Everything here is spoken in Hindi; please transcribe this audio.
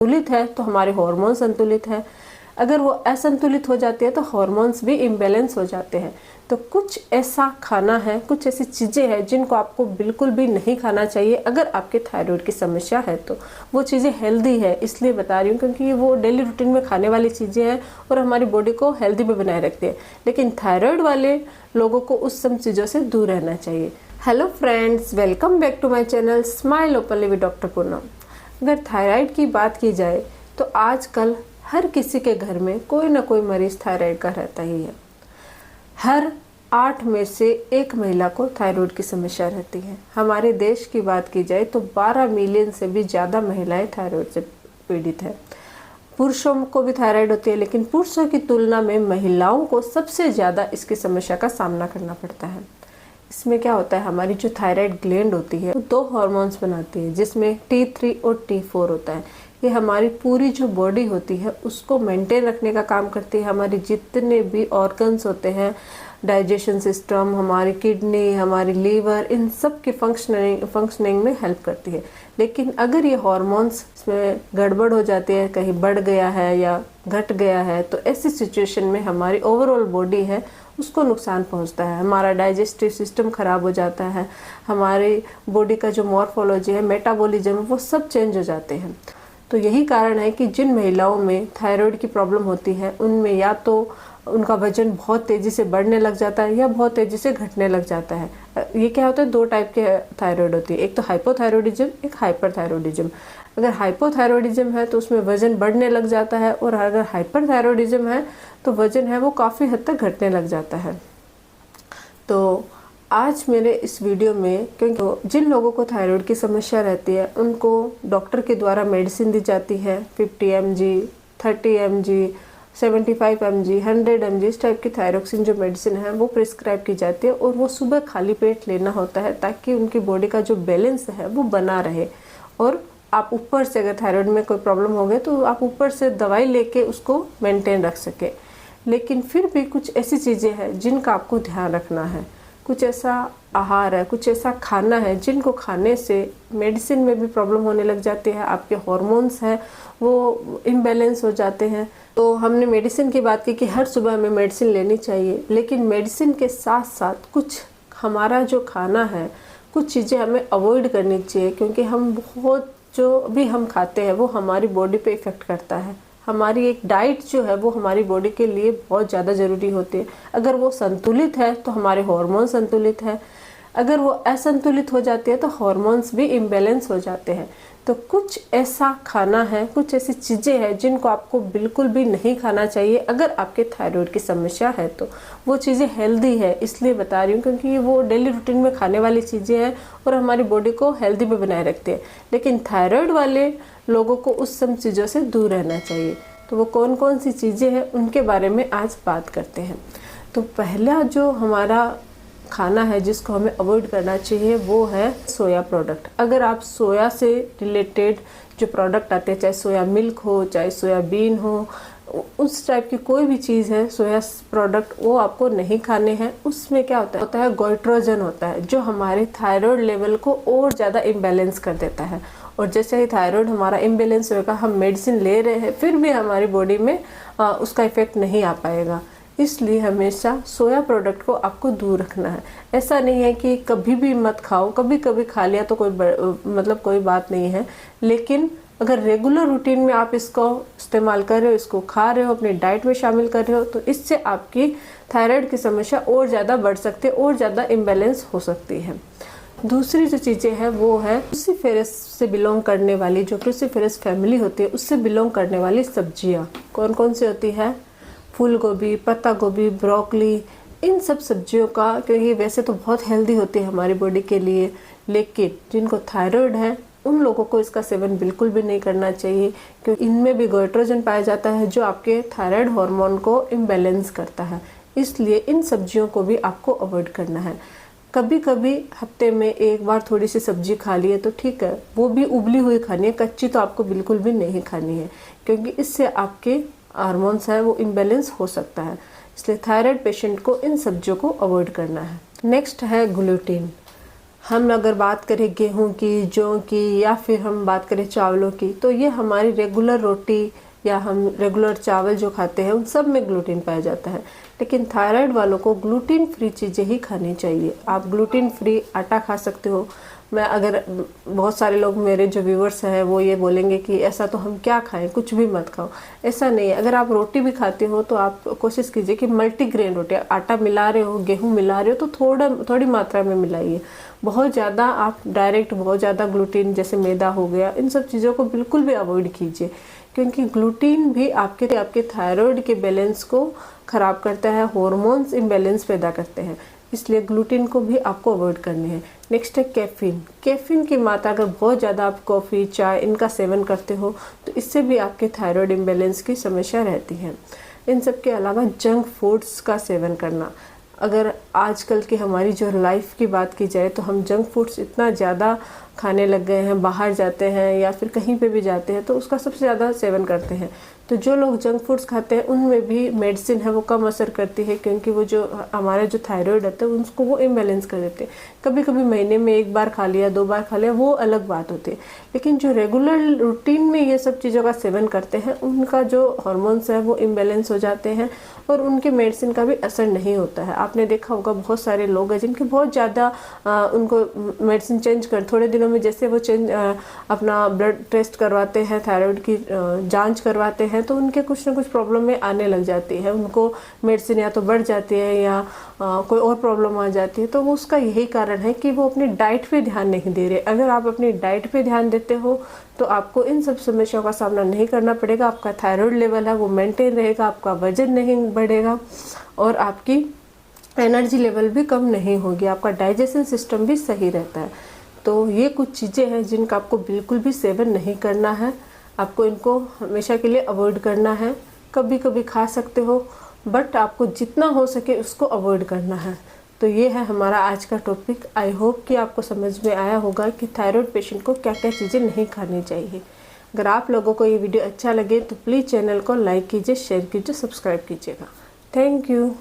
संतुलित है तो हमारे हार्मोन संतुलित है। अगर वो असंतुलित हो जाती है तो हार्मोन्स भी इम्बैलेंस हो जाते हैं। तो कुछ ऐसा खाना है, कुछ ऐसी चीज़ें हैं जिनको आपको बिल्कुल भी नहीं खाना चाहिए अगर आपके थायराइड की समस्या है। तो वो चीज़ें हेल्दी है इसलिए बता रही हूँ क्योंकि वो डेली रूटीन में खाने वाली चीज़ें हैं और हमारी बॉडी को हेल्दी भी बनाए रखती है। लेकिन थायराइड वाले लोगों को उस सब चीज़ों से दूर रहना चाहिए। Hello friends, welcome back to my channel smile openly with doctor Poonam. अगर थायराइड की बात की जाए तो आजकल हर किसी के घर में कोई ना कोई मरीज थायराइड का रहता ही है। हर 8 में से 1 महिला को थायराइड की समस्या रहती है। हमारे देश की बात की जाए तो 12 मिलियन से भी ज़्यादा महिलाएं थायराइड से पीड़ित हैं। पुरुषों को भी थायराइड होती है, लेकिन पुरुषों की तुलना में महिलाओं को सबसे ज़्यादा इसकी समस्या का सामना करना पड़ता है। इसमें क्या होता है, हमारी जो थायराइड ग्लैंड होती है वो 2 हार्मोन्स बनाती है जिसमें T3 और T4 होता है। ये हमारी पूरी जो बॉडी होती है उसको मेंटेन रखने का काम करती है। हमारे जितने भी ऑर्गन्स होते हैं, डाइजेशन सिस्टम, हमारी किडनी, हमारी लीवर, इन सब की फंक्शनिंग में हेल्प करती है। लेकिन अगर ये हार्मोन्स इसमें गड़बड़ हो जाती है, कहीं बढ़ गया है या घट गया है, तो ऐसी सिचुएशन में हमारी ओवरऑल बॉडी है उसको नुकसान पहुंचता है। हमारा डाइजेस्टिव सिस्टम खराब हो जाता है, हमारी बॉडी का जो मॉर्फोलॉजी है, मेटाबॉलिज्म, वो सब चेंज हो जाते हैं। तो यही कारण है कि जिन महिलाओं में थायराइड की प्रॉब्लम होती है उनमें या तो उनका वजन बहुत तेज़ी से बढ़ने लग जाता है या बहुत तेज़ी से घटने लग जाता है। ये क्या होता है, 2 टाइप के थायराइड होती है, एक तो हाइपोथायरॉयडिज्म, एक हाइपरथायरॉयडिज्म। अगर हाइपोथायरॉयडिज्म है तो उसमें वजन बढ़ने लग जाता है, और अगर हाइपरथायरॉयडिज्म है तो वजन है वो काफ़ी हद तक घटने लग जाता है। तो आज मेरे इस वीडियो में, क्योंकि जिन लोगों को थायराइड की समस्या रहती है उनको डॉक्टर के द्वारा मेडिसिन दी जाती है, 50 mg, 30 mg, 75 mg, 100 mg, इस टाइप की थायरोक्सिन जो मेडिसिन है वो प्रिस्क्राइब की जाती है, और वो सुबह खाली पेट लेना होता है ताकि उनकी बॉडी का जो बैलेंस है वो बना रहे। और आप ऊपर से, अगर थायराइड में कोई प्रॉब्लम हो गई तो आप ऊपर से दवाई लेके उसको मेंटेन रख सके। लेकिन फिर भी कुछ ऐसी चीज़ें हैं जिनका आपको ध्यान रखना है। कुछ ऐसा आहार है, कुछ ऐसा खाना है जिनको खाने से मेडिसिन में भी प्रॉब्लम होने लग जाती है, आपके हार्मोन्स हैं वो इम्बैलेंस हो जाते हैं। तो हमने मेडिसिन की बात की कि हर सुबह हमें मेडिसिन लेनी चाहिए, लेकिन मेडिसिन के साथ साथ कुछ हमारा जो खाना है, कुछ चीज़ें हमें अवॉइड करनी चाहिए, क्योंकि हम बहुत जो भी हम खाते हैं वो हमारी बॉडी पे इफ़ेक्ट करता है। हमारी एक डाइट जो है वो हमारी बॉडी के लिए बहुत ज़्यादा ज़रूरी होती है। अगर वो संतुलित है तो हमारे हार्मोन संतुलित है, अगर वो असंतुलित हो जाती है तो हार्मोन्स भी इम्बैलेंस हो जाते हैं। तो कुछ ऐसा खाना है, कुछ ऐसी चीज़ें हैं जिनको आपको बिल्कुल भी नहीं खाना चाहिए अगर आपके थायराइड की समस्या है। तो वो चीज़ें हेल्दी है इसलिए बता रही हूँ क्योंकि वो डेली रूटीन में खाने वाली चीज़ें हैं और हमारी बॉडी को हेल्दी भी बनाए रखती है। लेकिन थायराइड वाले लोगों को उस सब चीज़ों से दूर रहना चाहिए। तो वो कौन कौन सी चीज़ें हैं उनके बारे में आज बात करते हैं। तो पहला जो हमारा खाना है जिसको हमें अवॉइड करना चाहिए वो है सोया प्रोडक्ट। अगर आप सोया से रिलेटेड जो प्रोडक्ट आते हैं, चाहे सोया मिल्क हो, चाहे सोयाबीन हो, उस टाइप की कोई भी चीज़ है सोया प्रोडक्ट, वो आपको नहीं खाने हैं। उसमें क्या होता है गोइट्रोजन होता है जो हमारे थायराइड लेवल को और ज़्यादा इम्बैलेंस कर देता है। और जैसे ही थायराइड हमारा इम्बैलेंस होगा, हम मेडिसिन ले रहे हैं फिर भी हमारी बॉडी में उसका इफेक्ट नहीं आ पाएगा। इसलिए हमेशा सोया प्रोडक्ट को आपको दूर रखना है। ऐसा नहीं है कि कभी भी मत खाओ, कभी कभी खा लिया तो कोई बात नहीं है, लेकिन अगर रेगुलर रूटीन में आप इसको इस्तेमाल कर रहे हो, इसको खा रहे हो, अपनी डाइट में शामिल कर रहे हो, तो इससे आपकी थायराइड की समस्या और ज़्यादा बढ़ सकती है और ज़्यादा इम्बैलेंस हो सकती है। दूसरी जो चीज़ें हैं वो है क्रूसीफेरस से बिलोंग करने वाली, जो क्रूसीफेरस फैमिली होती है उससे बिलोंग करने वाली सब्जियां कौन कौन सी होती है, फूल गोभी, पत्ता गोभी, ब्रोकली, इन सब सब्जियों का, क्योंकि वैसे तो बहुत हेल्दी होती है हमारी बॉडी के लिए, लेकिन जिनको थायराइड है उन लोगों को इसका सेवन बिल्कुल भी नहीं करना चाहिए, क्योंकि इनमें भी गोइट्रोजन पाया जाता है जो आपके थायराइड हार्मोन को इम्बैलेंस करता है। इसलिए इन सब्जियों को भी आपको अवॉइड करना है। कभी कभी हफ्ते में एक बार थोड़ी सी सब्जी खा ली है तो ठीक है, वो भी उबली हुई खानी है, कच्ची तो आपको बिल्कुल भी नहीं खानी है, क्योंकि इससे आपके हार्मोन्स है वो इम्बैलेंस हो सकता है। इसलिए थायराइड पेशेंट को इन सब्जियों को अवॉइड करना है। नेक्स्ट है ग्लूटीन। हम अगर बात करें गेहूं की, जौ की या फिर हम बात करें चावलों की, तो ये हमारी रेगुलर रोटी या हम रेगुलर चावल जो खाते हैं उन सब में ग्लूटीन पाया जाता है। लेकिन थायराइड वालों को ग्लूटीन फ्री चीज़ें ही खानी चाहिए। आप ग्लूटीन फ्री आटा खा सकते हो। मैं अगर बहुत सारे लोग मेरे जो व्यूअर्स हैं वो ये बोलेंगे कि ऐसा तो हम क्या खाएं, कुछ भी मत खाओ। ऐसा नहीं है। अगर आप रोटी भी खाते हो तो आप कोशिश कीजिए कि मल्टीग्रेन रोटी, आटा मिला रहे हो, गेहूं मिला रहे हो तो थोड़ी मात्रा में मिलाइए। बहुत ज़्यादा आप डायरेक्ट बहुत ज़्यादा ग्लूटीन जैसे मैदा हो गया, इन सब चीज़ों को बिल्कुल भी अवॉइड कीजिए, क्योंकि ग्लूटीन भी आपके थायराइड के बैलेंस को ख़राब करता है, हॉर्मोन्स इम्बैलेंस पैदा करते हैं। इसलिए ग्लूटीन को भी आपको अवॉइड करने हैं। नेक्स्ट है कैफीन। कैफीन की मात्रा अगर बहुत ज़्यादा आप कॉफ़ी, चाय इनका सेवन करते हो तो इससे भी आपके थायराइड इम्बैलेंस की समस्या रहती है। इन सब के अलावा जंक फूड्स का सेवन करना। अगर आजकल की हमारी जो लाइफ की बात की जाए तो हम जंक फूड्स इतना ज़्यादा खाने लग गए हैं, बाहर जाते हैं या फिर कहीं पे भी जाते हैं तो उसका सबसे ज़्यादा सेवन करते हैं। तो जो लोग जंक फूड्स खाते हैं उनमें भी मेडिसिन है वो कम असर करती है, क्योंकि वो जो हमारा जो थायराइड होता है उसको वो इम्बैलेंस कर देते हैं। कभी कभी महीने में 1 बार खा लिया, 2 बार खा लिया, वो अलग बात होती है। लेकिन जो रेगुलर रूटीन में ये सब चीज़ों का सेवन करते हैं उनका जो हार्मोन्स है वो इम्बैलेंस हो जाते हैं और उनके मेडिसिन का भी असर नहीं होता है। आपने देखा होगा बहुत सारे लोग हैं जिनके बहुत ज़्यादा उनको मेडिसिन चेंज कर, थोड़े दिनों में जैसे वो अपना ब्लड टेस्ट करवाते हैं, थायराइड की जांच करवाते हैं तो उनके कुछ ना कुछ प्रॉब्लम में आने लग जाती है। उनको मेडिसिन या तो बढ़ जाती है या कोई और प्रॉब्लम आ जाती है। तो वो उसका यही कारण है कि वो अपनी डाइट पे ध्यान नहीं दे रहे। अगर आप अपनी डाइट पे ध्यान देते हो तो आपको इन सब समस्याओं का सामना नहीं करना पड़ेगा। आपका थायराइड लेवल है वो मेंटेन रहेगा, आपका वजन नहीं बढ़ेगा और आपकी एनर्जी लेवल भी कम नहीं होगी, आपका डाइजेशन सिस्टम भी सही रहता है। तो ये कुछ चीज़ें हैं जिनका आपको बिल्कुल भी सेवन नहीं करना है। आपको इनको हमेशा के लिए अवॉइड करना है। कभी कभी खा सकते हो बट आपको जितना हो सके उसको अवॉइड करना है। तो ये है हमारा आज का टॉपिक। आई होप कि आपको समझ में आया होगा कि थायराइड पेशेंट को क्या क्या चीज़ें नहीं खानी चाहिए। अगर आप लोगों को ये वीडियो अच्छा लगे तो प्लीज़ चैनल को लाइक कीजिए, शेयर कीजिए, सब्सक्राइब कीजिएगा। Thank you.